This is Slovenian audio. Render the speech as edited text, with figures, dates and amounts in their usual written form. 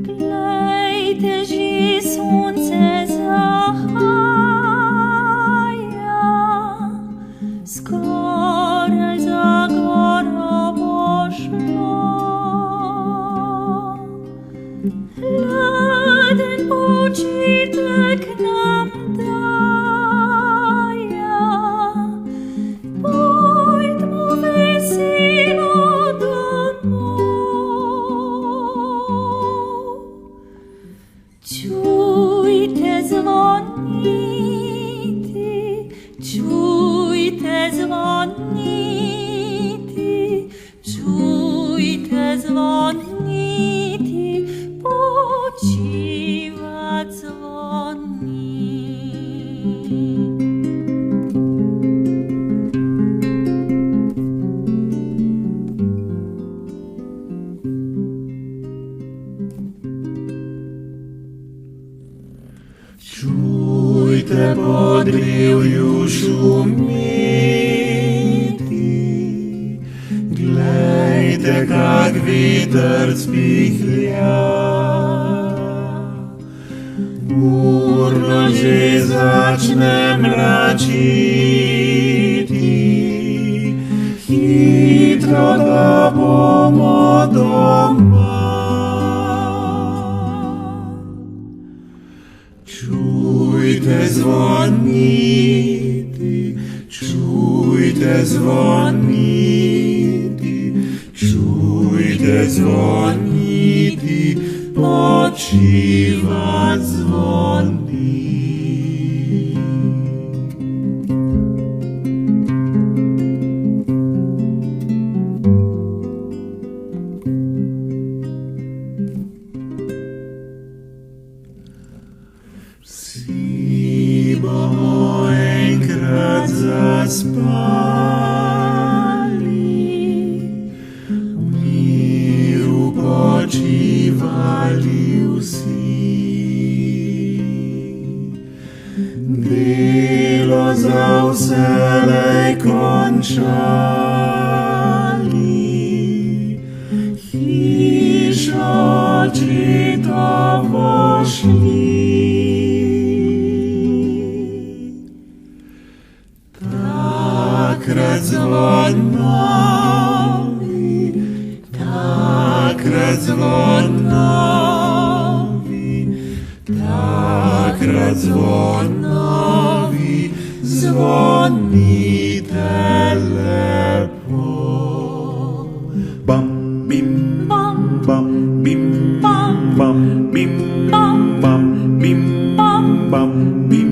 Glejte, že sonce zahaja, skoraj za goro bo šlo. Hladen počitek nam daja, pojdimo veselo domov. Čujte zvoniti, čujte zvoniti, čujte zvoniti, počivat zvoni. Čujte pod drevju šumeti, glejte, kak vetrc pihlja. Burno že začne mračiti, hitro da bomo doma. Čujte zvoniti, čujte zvoniti, čujte zvoniti, počivat zvoni. Vsi bomo enkrat zaspali, v miru počivali vsi. Delo za vselej končali, hišo očetovo šli. Takrat zvonovi, takrat zvonovi, takrat zvonovi, zvonite lepo. Bam, bim, bam, bam, bim, bam, bim, bam, bim, bam, bim.